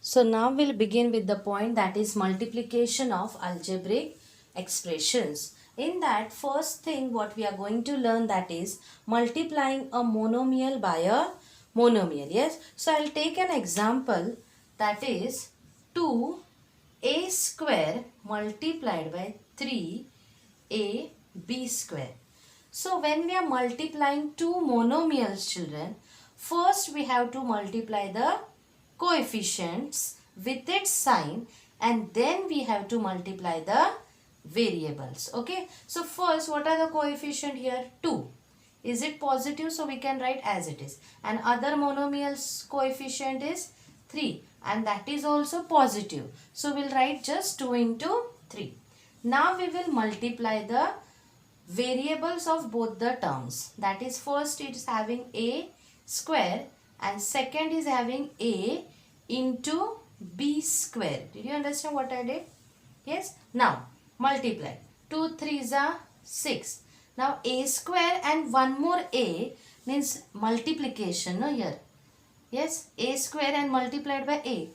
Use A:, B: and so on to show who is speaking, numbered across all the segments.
A: So now we'll begin with the point, that is multiplication of algebraic expressions. In that, first thing what we are going to learn, that is multiplying a monomial by a monomial. Yes. So I'll take an example, that is 2a square multiplied by 3ab square. So when we are multiplying two monomials, children, first we have to multiply the coefficients with its sign, and then we have to multiply the variables. Okay. So first, what are the coefficient here? 2. Is it positive? So we can write as it is. And other monomial's coefficient is 3, and that is also positive. So we'll write just 2 into 3. Now we will multiply the variables of both the terms. That is, first it is having a square and second is having a into b square. Did you understand what I did? Yes. Now multiply. 2 3s are 6. Now a square and one more a means multiplication, no, here. Yes, a square and multiplied by a.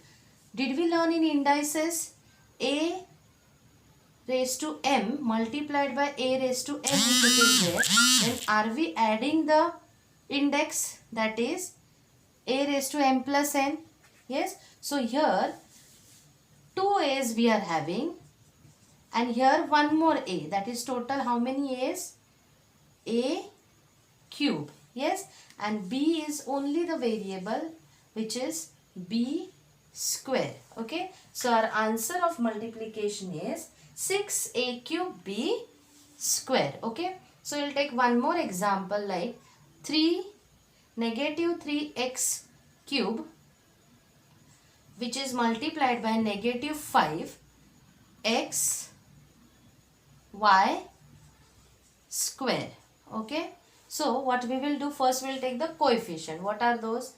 A: Did we learn in indices? A raised to m multiplied by a raised to m, if it is there, then are we adding the index, that is a raised to m plus n? Yes. So here 2 a's we are having, and here one more a, that is total how many a's? A cube. Yes. And b is only the variable, which is b square. Okay. So our answer of multiplication is 6a cube b square. Okay. So we'll take one more example, like negative 3x cube, which is multiplied by negative 5x y square. Okay. So what we will do, first we will take the coefficient. What are those?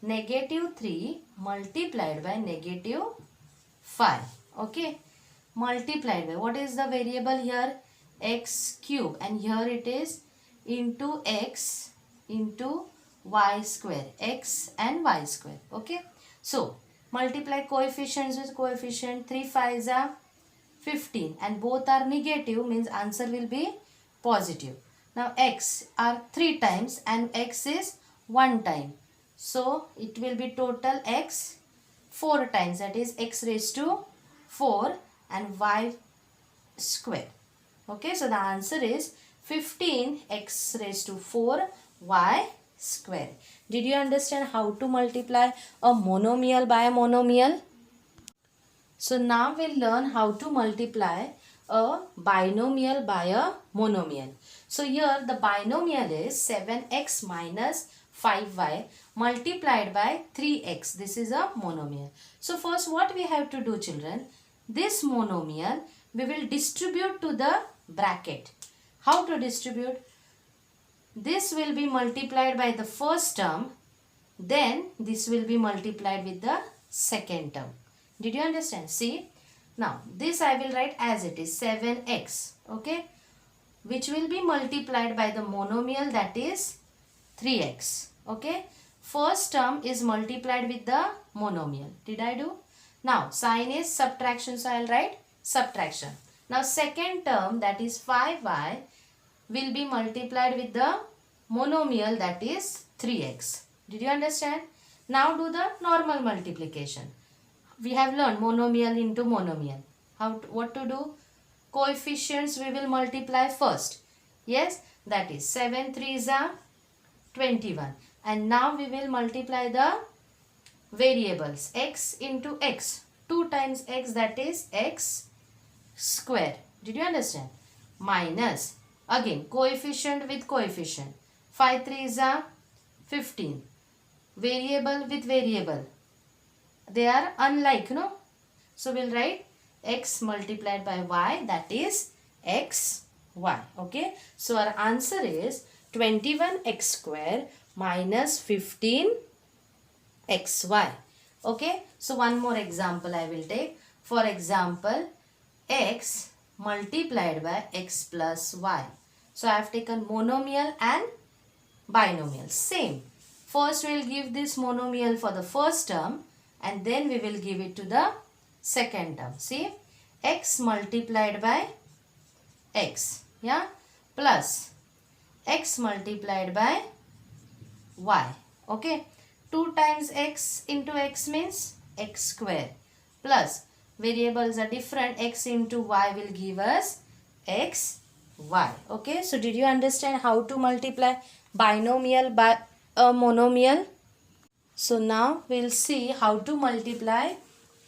A: Negative 3 multiplied by negative 5. Okay. Multiplied by, what is the variable here? X cube, and here it is into x into y square, x and y square. Okay. So multiply coefficients with coefficient. 3 5s are 15 and both are negative, means answer will be positive. Now x are 3 times and x is 1 time. So it will be total x 4 times, that is x raised to 4 and y square. Okay. So the answer is 15x raised to 4 y square. Did you understand how to multiply a monomial by a monomial? So now we'll learn how to multiply a binomial by a monomial. So here the binomial is 7x minus 5y multiplied by 3x. This is a monomial. So first what we have to do, children? This monomial we will distribute to the bracket. How to distribute? This will be multiplied by the first term, then this will be multiplied with the second term. Did you understand? See, now this I will write as it is, 7x, okay, which will be multiplied by the monomial, that is 3x. Okay. First term is multiplied with the monomial. Did I do? Now sign is subtraction, so I will write subtraction. Now second term, that is 5y, will be multiplied with the monomial, that is 3x. Did you understand? Now do the normal multiplication. We have learned monomial into monomial. What to do? Coefficients we will multiply first. Yes, that is 7 3s are 21. And now we will multiply the variables. X into x. 2 times x, that is x square. Did you understand? Minus, again coefficient with coefficient. 5 3s are 15. Variable with variable. They are unlike, no? So we'll write x multiplied by y, that is x y. Okay. So our answer is 21x square minus 15xy. Okay. So one more example I will take. For example, x multiplied by x plus y. So I have taken monomial and binomial. Same. First we will give this monomial for the first term, and then we will give it to the second term. See, x multiplied by x, yeah, plus x multiplied by y. Okay, 2 times x into x means x square, plus variables are different, x into y will give us x y. Okay, so did you understand how to multiply binomial by a monomial? So now we'll see how to multiply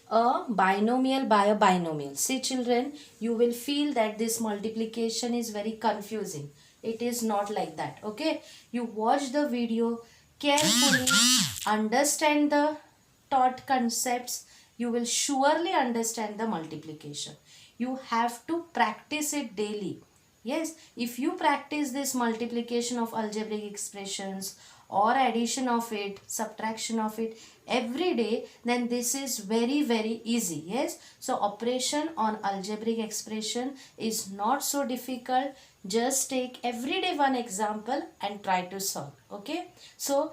A: a binomial by a binomial. See children, you will feel that this multiplication is very confusing. It is not like that. Okay, you watch the video carefully, understand the taught concepts, you will surely understand the multiplication. You have to practice it daily. Yes, if you practice this multiplication of algebraic expressions or addition of it, subtraction of it every day, then this is very easy. Yes, so operation on algebraic expression is not so difficult. Just take every day one example and try to solve. Okay, so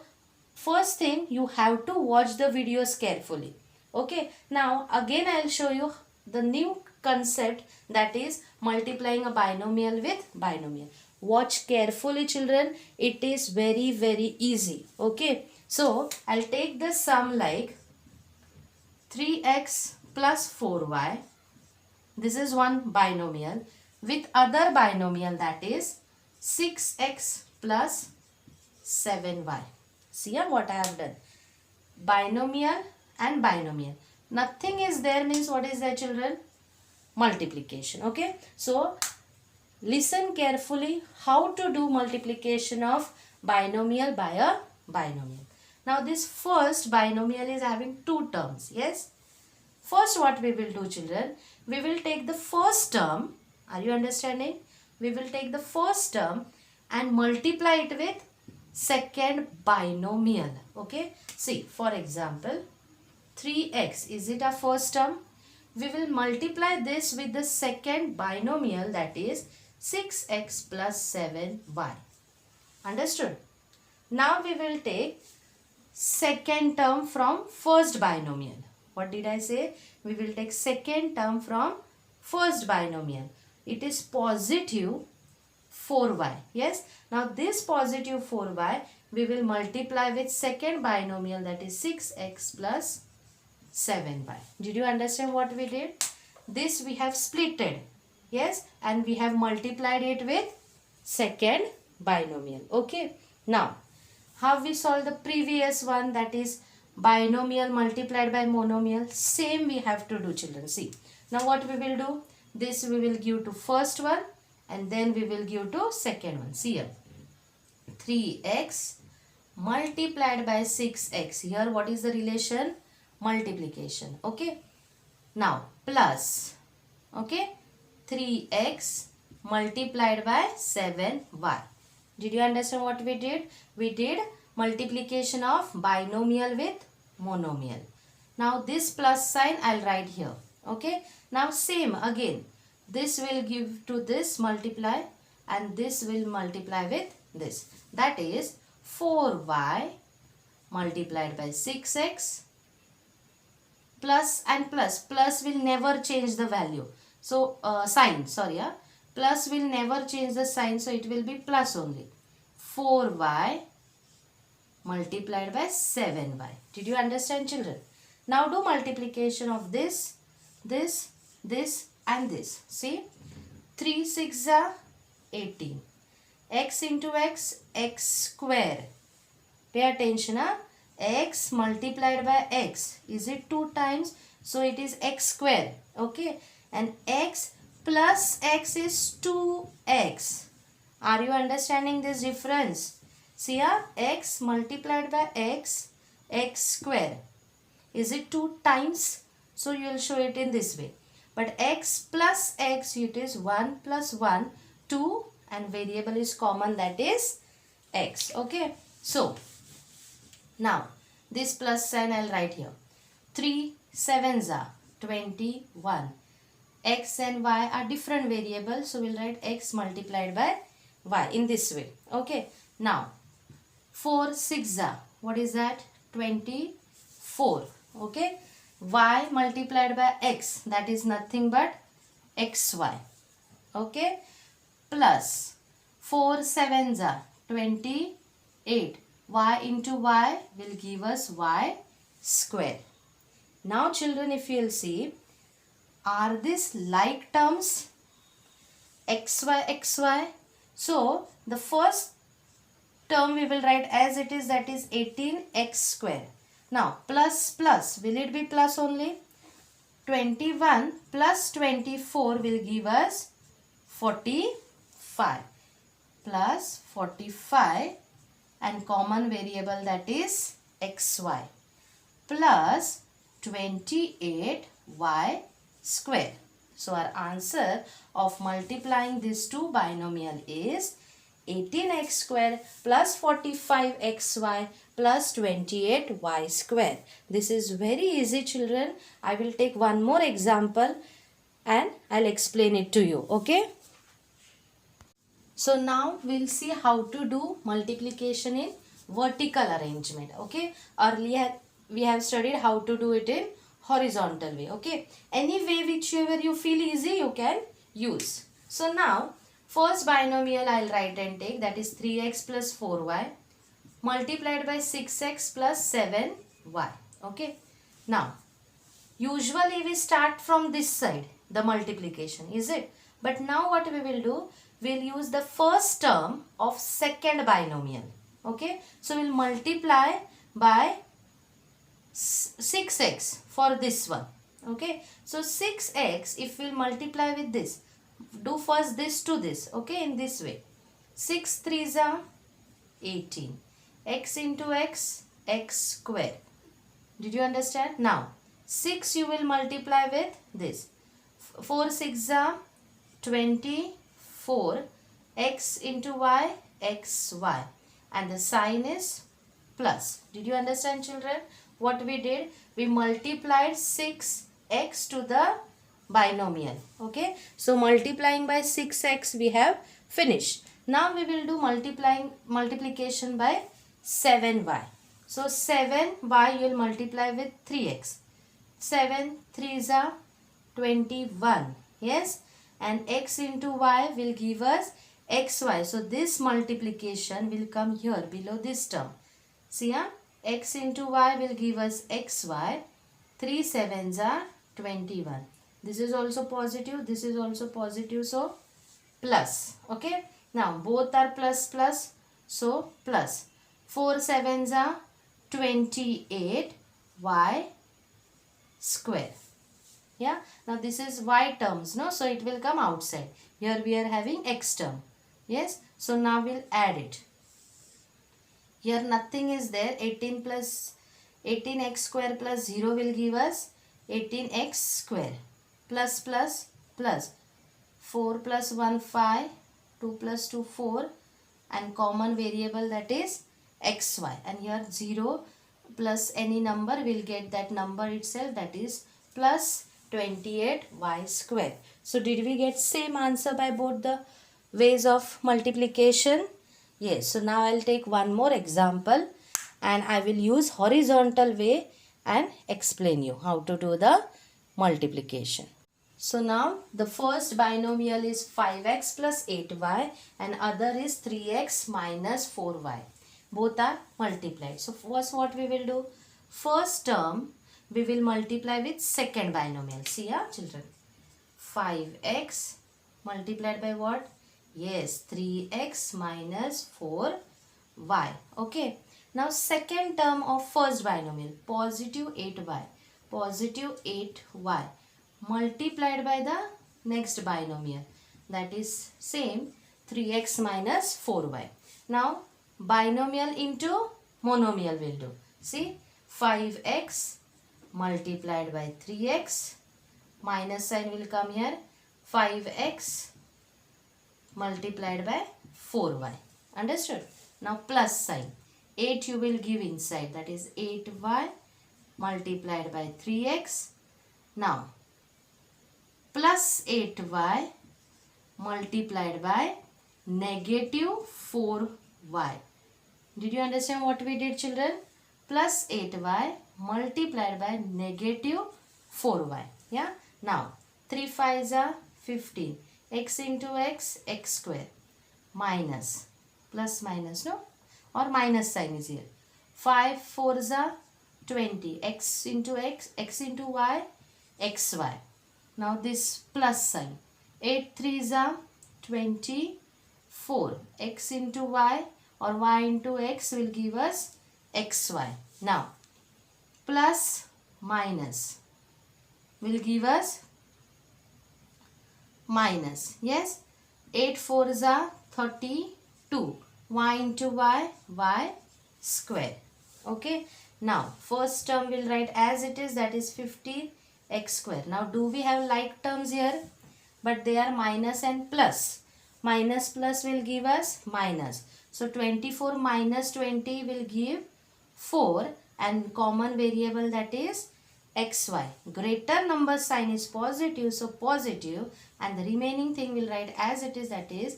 A: first thing, you have to watch the videos carefully. Okay, now again I'll show you the new concept, that is multiplying a binomial with binomial. Watch carefully children, it is very easy. Okay, so I'll take the sum like 3x plus 4y. This is one binomial with other binomial, that is 6x plus 7y. See what I have done? Binomial and binomial. Nothing is there means what is there children? Multiplication. Okay, so listen carefully how to do multiplication of binomial by a binomial. Now this first binomial is having two terms. Yes, first what we will do children, we will take the first term. Are you understanding? We will take the first term and multiply it with second binomial. Okay, see for example 3x, is it our first term? We will multiply this with the second binomial, that is 6x plus 7y. Understood? Now we will take second term from first binomial. What did I say? We will take second term from first binomial. It is positive 4y. Yes. Now this positive 4y we will multiply with second binomial, that is 6x plus 7y. Did you understand what we did? This we have splitted. Yes. And we have multiplied it with second binomial. Okay. Now how we solve the previous one, that is binomial multiplied by monomial? Same we have to do children. See. Now what we will do? This we will give to first one and then we will give to second one. See here. 3x multiplied by 6x. Here what is the relation? Multiplication. Okay. Now plus. Okay. 3x multiplied by 7y. Did you understand what we did? We did multiplication of binomial with monomial. Now this plus sign I'll write here. Okay. Now same again. This will give to this multiply and this will multiply with this. That is 4y multiplied by 6x plus and plus. Plus will never change the value. So sign, sorry. Plus will never change the sign. So it will be plus only. 4y multiplied by 7y. Did you understand children? Now do multiplication of this, this, this and this. See, 3 6 are 18. X into x, x square. Pay attention. X multiplied by x. Is it 2 times? So it is x square. Okay. And x plus x is 2x. Are you understanding this difference? See here, x multiplied by x, x square. Is it 2 times? So you will show it in this way. But x plus x, it is 1 plus 1, 2 and variable is common, that is x. Okay. So now this plus sign I'll write here. 3 7s are 21. X and y are different variables. So we'll write x multiplied by y in this way. Okay. Now 4 6 are, what is that? 24. Okay, y multiplied by x, that is nothing but xy. Okay, plus 4 sevens are 28. Y into y will give us y square. Now children, if you will see, are these like terms? xy. So the first term we will write as it is, that is 18x square. Now plus plus, will it be plus only? 21 plus 24 will give us 45 plus 45 and common variable, that is xy, plus 28y square. So our answer of multiplying these two binomial is 18x square plus 45xy plus 28y square. This is very easy children. I will take one more example and I'll explain it to you. Okay. So now we'll see how to do multiplication in vertical arrangement. Okay. Earlier we have studied how to do it in horizontal way. Okay. Any way whichever you feel easy you can use. So now first binomial I'll write and take, that is 3x plus 4y multiplied by 6x plus 7y. Okay. Now usually we start from this side, the multiplication, is it? But now what we will do, we'll use the first term of second binomial. Okay. So we'll multiply by 6x for this one. Okay. So 6x, if we'll multiply with this, do first this to this. Okay. In this way. 6 3s are 18. X into x, x square. Did you understand? Now 6 you will multiply with this. 4 6 are 24. X into y, xy. And the sign is plus. Did you understand children? What we did? We multiplied 6x to the binomial. Okay. So multiplying by 6x we have finished. Now we will do multiplication by 7y. So 7y you will multiply with 3x. 7 3s are 21. Yes. And x into y will give us xy. So this multiplication will come here below this term. See here, x into y will give us xy. 3 sevens are 21. This is also positive. This is also positive. So plus. Okay. Now both are plus plus. So plus. 4 sevens are 28 y square. Yeah. Now this is y terms. No. So it will come outside. Here we are having x term. Yes. So now we'll add it. Here nothing is there. 18x square plus 0 will give us 18x square. Plus plus plus. 4 plus 1 5. 2 plus 2 4. And common variable, that is xy. And here 0 plus any number will get that number itself, that is plus 28y square. So did we get same answer by both the ways of multiplication? Yes. So now I'll take one more example and I will use horizontal way and explain you how to do the multiplication. So now the first binomial is 5x plus 8y and other is 3x minus 4y. Both are multiplied. So first what we will do? First term we will multiply with second binomial. See here children. 5x multiplied by what? Yes, 3x minus 4y. Okay. Now second term of first binomial, positive 8y. Positive 8y multiplied by the next binomial, that is same 3x minus 4y. Now binomial into monomial will do. See, 5x multiplied by 3x, minus sign will come here, 5x multiplied by 4y. Understood? Now plus sign, 8 you will give inside, that is 8y multiplied by 3x. Now plus 8y multiplied by negative 4y. Did you understand what we did children? Plus 8y multiplied by negative 4y. Yeah. Now 3 5s are 15. X into x, x square, minus, plus minus, no, or minus sign is here. 5 4s are 20. X into x, x into y, xy. Now this plus sign. 8 3s are 24. X into y or y into x will give us xy. Now plus minus will give us minus. Yes. 8 4s are 32. Y into y, y square. Okay. Now first term will write as it is, that is 15 x square. Now do we have like terms here? But they are minus and plus. Minus plus will give us minus. So 24 minus 20 will give 4, and common variable, that is xy. Greater number sign is positive, so positive, and the remaining thing will write as it is, that is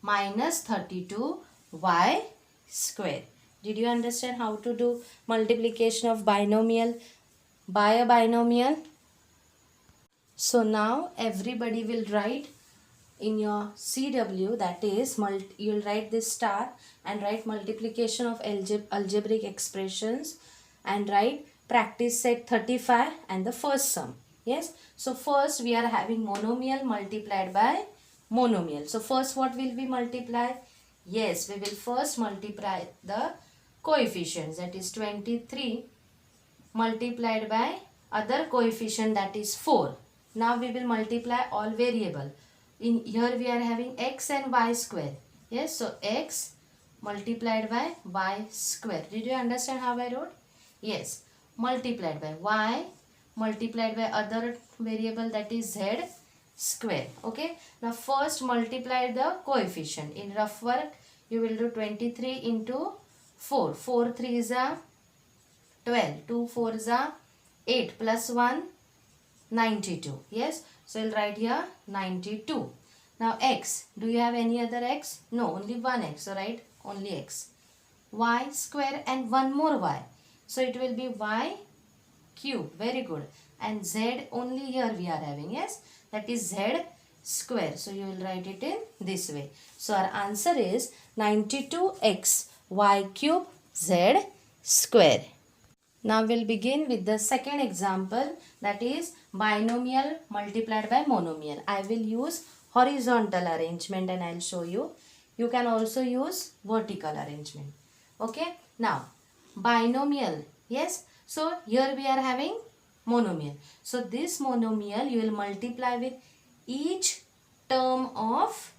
A: minus 32y square. Did you understand how to do multiplication of binomial by a binomial? So now everybody will write in your CW, that is you will write this star and write multiplication of algebraic expressions and write practice set 35 and the first sum. Yes. So first we are having monomial multiplied by monomial. So first what will we multiply? Yes, we will first multiply the coefficients, that is 23 multiplied by other coefficient, that is 4. Now we will multiply all variable. In here we are having x and y square. Yes, so x multiplied by y square. Did you understand how I wrote? Yes, multiplied by y multiplied by other variable, that is z square. Okay. Now first multiply the coefficient. In rough work you will do 23 into 4. 4 3s are 12. 2 4s are 8 plus 1 92. Yes. So we'll write here 92. Now x. Do you have any other x? No, only one x. So write only x. Y square and one more y. So it will be y cube. Very good. And z only here we are having. Yes. That is z square. So you will write it in this way. So our answer is 92x y cube z square. Now we'll begin with the second example, that is binomial multiplied by monomial. I will use horizontal arrangement and I'll show you. You can also use vertical arrangement. Okay. Now binomial. Yes. So here we are having monomial. So this monomial you will multiply with each term of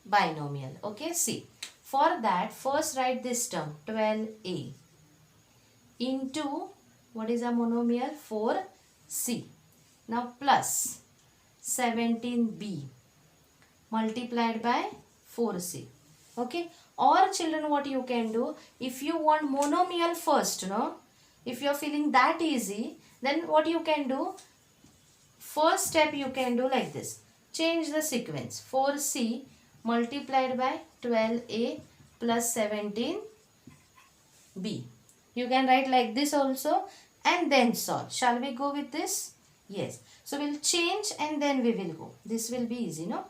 A: binomial. Okay. See. For that first write this term 12a. Into, what is a monomial? 4c. Now plus 17b multiplied by 4c. Okay. Or children, what you can do, if you want monomial first, no, if you are feeling that easy, then what you can do, first step you can do like this. Change the sequence. 4c multiplied by 12a plus 17b. You can write like this also and then solve. Shall we go with this? Yes. So we'll change and then we will go. This will be easy, no?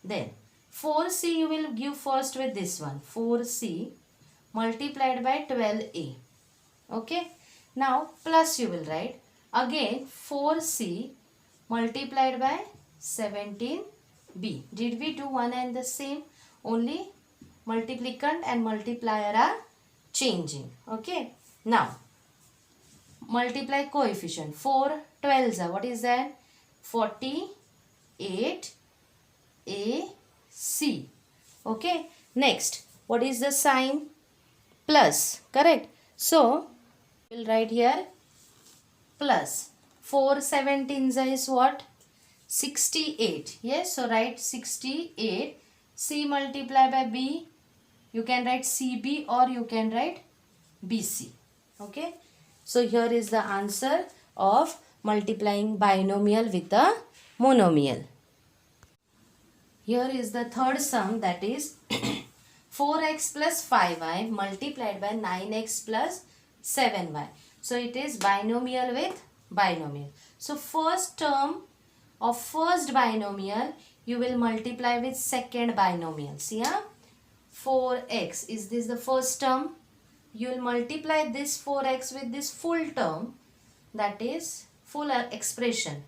A: Then 4c you will give first with this one. 4c multiplied by 12a. Okay. Now plus you will write. Again 4c multiplied by 17b. Did we do one and the same? Only multiplicand and multiplier are changing. Okay. Now multiply coefficient. 4 12s are, what is that? 48 AC. Okay. Next, what is the sign? Plus. Correct. So we'll write here plus. 4 17s is what? 68. Yes. So write 68. C multiply by B. You can write CB or you can write BC. Okay. So here is the answer of multiplying binomial with the monomial. Here is the third sum, that is 4x plus 5y multiplied by 9x plus 7y. So it is binomial with binomial. So first term of first binomial you will multiply with second binomial. See, 4x, is this the first term? You will multiply this 4x with this full term, that is full expression,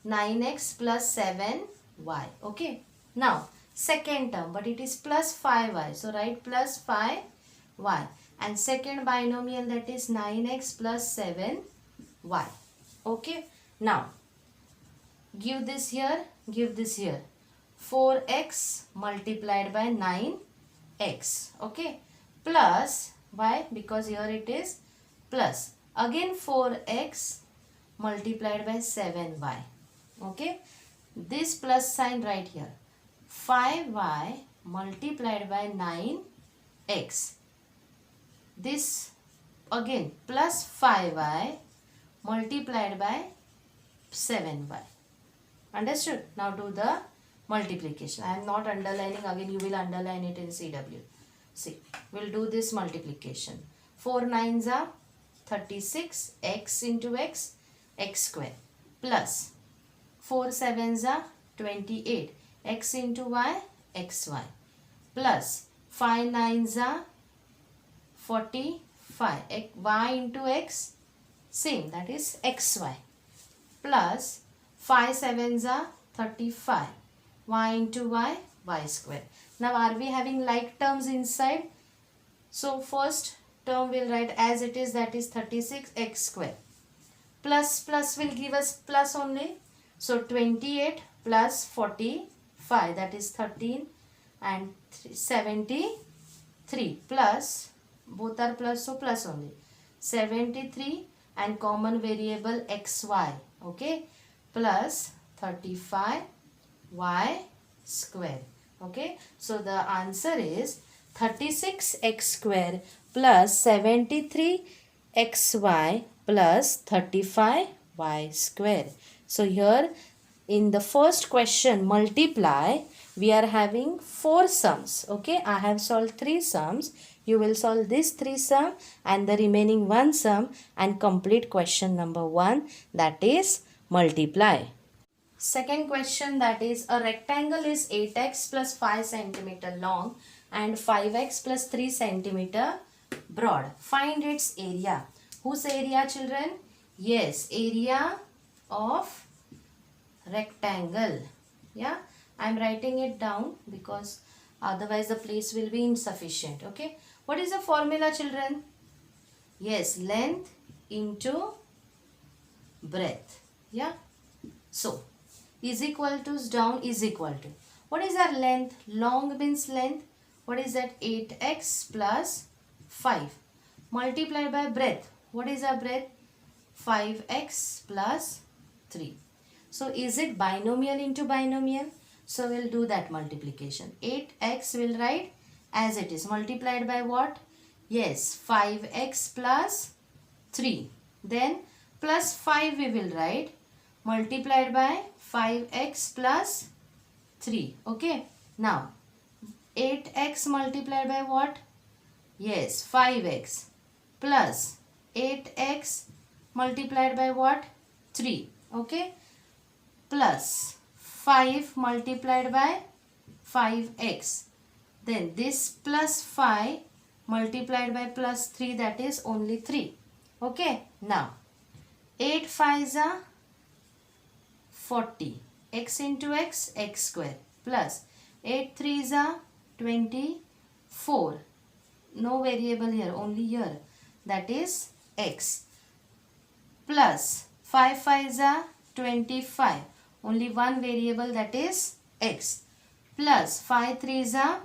A: 9x plus 7y. Okay. Now second term, but it is plus 5y. So write plus 5y. And second binomial, that is 9x plus 7y. Okay. Now give this here, give this here. 4x multiplied by 9x. Okay. Plus, why? Because here it is plus. Again 4x multiplied by 7y. Okay. This plus sign right here. 5y multiplied by 9x. This again plus 5y multiplied by 7y. Understood? Now do the multiplication. I am not underlining, again you will underline it in CW. See, we'll do this multiplication. 4 9s are 36, x into x, x square, plus 4 7s are 28, x into y, xy, plus 5 9s are 45, y into x, same, that is xy, plus 5 7s are 35, y into y, y square. Now are we having like terms inside? So first term will write as it is, that is 36x square. Plus will give us plus only. So 28 plus 45, that is 13 and 73, plus both are plus, so plus only 73 and common variable xy. Okay. Plus 35 y square. Okay. So the answer is 36x square plus 73xy plus 35y square. So here in the first question multiply, we are having 4 sums. Okay. I have solved 3 sums. You will solve this 3 sum and the remaining 1 sum and complete question number 1, that is multiply. Second question, that is a rectangle is 8x plus 5 cm long and 5x plus 3 cm broad. Find its area. Whose area, children? Yes, area of rectangle. Yeah, I am writing it down because otherwise the place will be insufficient. Okay. What is the formula, children? Yes, length into breadth. Yeah. So is equal to down is equal to. What is our length? Long means length. What is that? 8x plus 5 multiplied by breadth. What is our breadth? 5x plus 3. So is it binomial into binomial? So we'll do that multiplication. 8x will write as it is, multiplied by what? Yes, 5x plus 3. Then plus 5 we will write, multiplied by 5x plus 3. Okay. Now 8x multiplied by what? Yes, 5x plus 8x multiplied by what? 3. Okay. Plus 5 multiplied by 5x. Then this plus 5 multiplied by plus 3, that is only 3. Okay. Now 8 5s are 40. X into x, x square, plus 8 3s are 24. No variable here, only here, that is x, plus 5 5s are 25. Only one variable, that is x, plus 5 3s are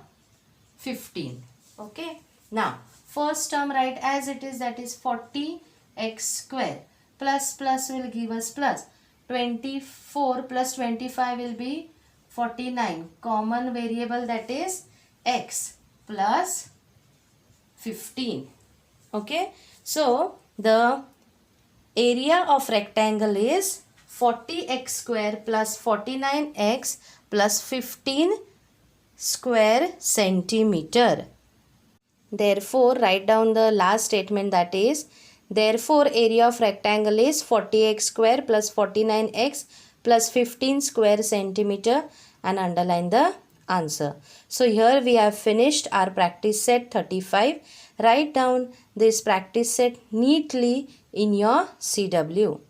A: 15. Okay. Now first term write as it is, that is 40x square, plus will give us plus 24 plus 25 will be 49. Common variable, that is x, plus 15. Okay. So the area of rectangle is 40x square plus 49x plus 15 square centimeter. Therefore, write down the last statement, that is Therefore, area of rectangle is 40x square plus 49x plus 15 square centimeter, and underline the answer. So here we have finished our practice set 35. Write down this practice set neatly in your CW.